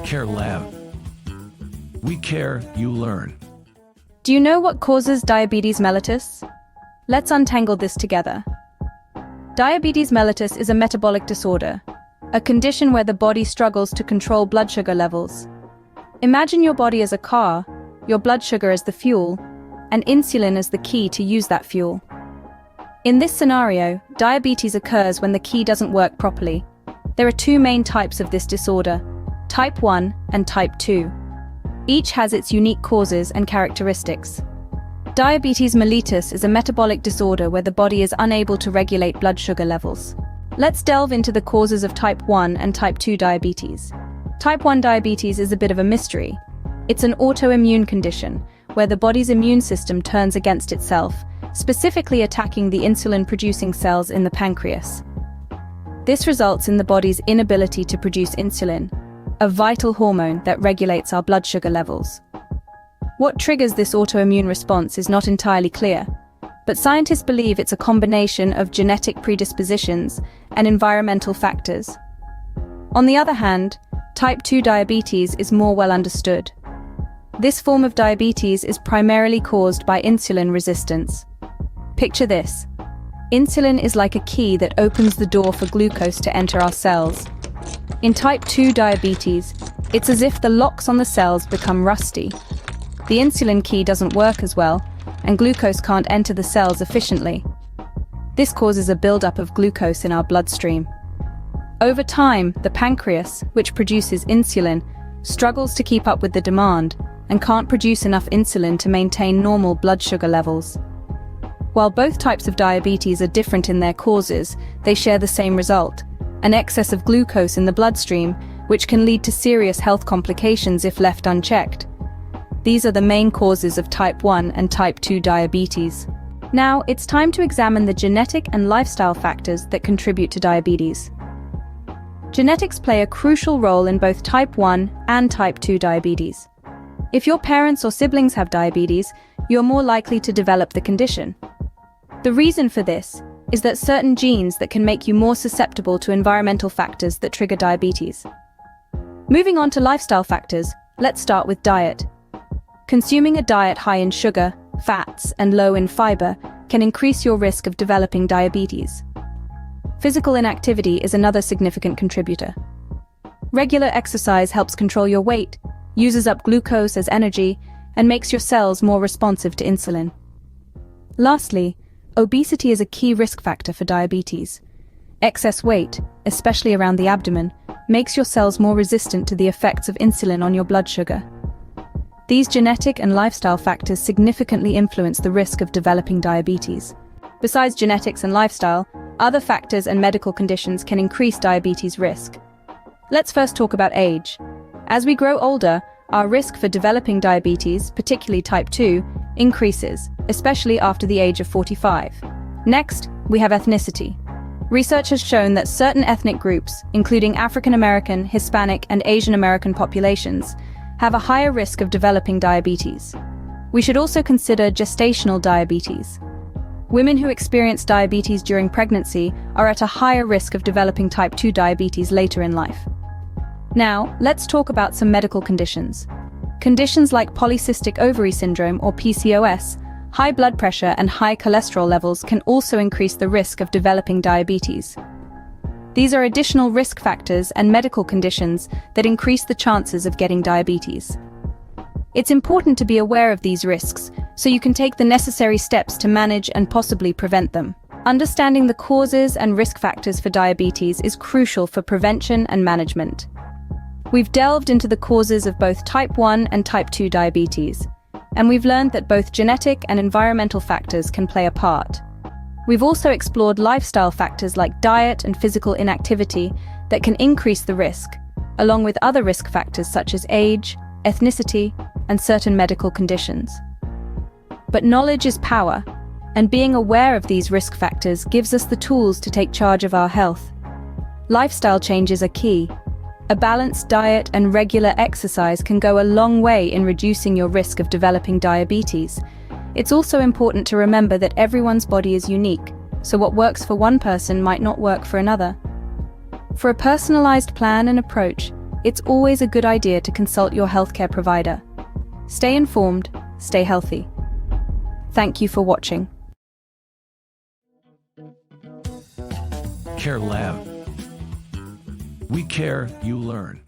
Care Lab. We care, you learn. Do you know what causes diabetes mellitus? Let's untangle this together. Diabetes mellitus is a metabolic disorder, a condition where the body struggles to control blood sugar levels. Imagine your body as a car, your blood sugar as the fuel, and insulin as the key to use that fuel. In this scenario, diabetes occurs when the key doesn't work properly. There are two main types of this disorder, type 1 and type 2. Each has its unique causes and characteristics. Diabetes mellitus is a metabolic disorder where the body is unable to regulate blood sugar levels. Let's delve into the causes of type 1 and type 2 diabetes. Type 1 diabetes is a bit of a mystery. It's an autoimmune condition where the body's immune system turns against itself, specifically attacking the insulin-producing cells in the pancreas. This results in the body's inability to produce insulin, a vital hormone that regulates our blood sugar levels. What triggers this autoimmune response is not entirely clear, but scientists believe it's a combination of genetic predispositions and environmental factors. On the other hand, type 2 diabetes is more well understood. This form of diabetes is primarily caused by insulin resistance. Picture this. Insulin is like a key that opens the door for glucose to enter our cells. In type 2 diabetes, it's as if the locks on the cells become rusty. The insulin key doesn't work as well, and glucose can't enter the cells efficiently. This causes a buildup of glucose in our bloodstream. Over time, the pancreas, which produces insulin, struggles to keep up with the demand and can't produce enough insulin to maintain normal blood sugar levels. While both types of diabetes are different in their causes, they share the same result: an excess of glucose in the bloodstream, which can lead to serious health complications if left unchecked. These are the main causes of type 1 and type 2 diabetes. Now, it's time to examine the genetic and lifestyle factors that contribute to diabetes. Genetics play a crucial role in both type 1 and type 2 diabetes. If your parents or siblings have diabetes, you're more likely to develop the condition. The reason for this is that certain genes that can make you more susceptible to environmental factors that trigger diabetes. Moving on to lifestyle factors, let's start with diet. Consuming a diet high in sugar, fats, and low in fiber can increase your risk of developing diabetes. Physical inactivity is another significant contributor. Regular exercise helps control your weight, uses up glucose as energy, and makes your cells more responsive to insulin. Lastly, obesity is a key risk factor for diabetes. Excess weight, especially around the abdomen, makes your cells more resistant to the effects of insulin on your blood sugar. These genetic and lifestyle factors significantly influence the risk of developing diabetes. Besides genetics and lifestyle, other factors and medical conditions can increase diabetes risk. Let's first talk about age. As we grow older, our risk for developing diabetes, particularly type 2, increases, especially after the age of 45. Next, we have ethnicity. Research has shown that certain ethnic groups, including African American, Hispanic, and Asian American populations, have a higher risk of developing diabetes. We should also consider gestational diabetes. Women who experience diabetes during pregnancy are at a higher risk of developing type 2 diabetes later in life. Now, let's talk about some medical conditions. Conditions like polycystic ovary syndrome or PCOS, high blood pressure and high cholesterol levels can also increase the risk of developing diabetes. These are additional risk factors and medical conditions that increase the chances of getting diabetes. It's important to be aware of these risks so you can take the necessary steps to manage and possibly prevent them. Understanding the causes and risk factors for diabetes is crucial for prevention and management. We've delved into the causes of both type 1 and type 2 diabetes, and we've learned that both genetic and environmental factors can play a part. We've also explored lifestyle factors like diet and physical inactivity that can increase the risk, along with other risk factors such as age, ethnicity, and certain medical conditions. But knowledge is power, and being aware of these risk factors gives us the tools to take charge of our health. Lifestyle changes are key. A balanced diet and regular exercise can go a long way in reducing your risk of developing diabetes. It's also important to remember that everyone's body is unique, so what works for one person might not work for another. For a personalized plan and approach, it's always a good idea to consult your healthcare provider. Stay informed, stay healthy. Thank you for watching. Care Lab. We care, you learn.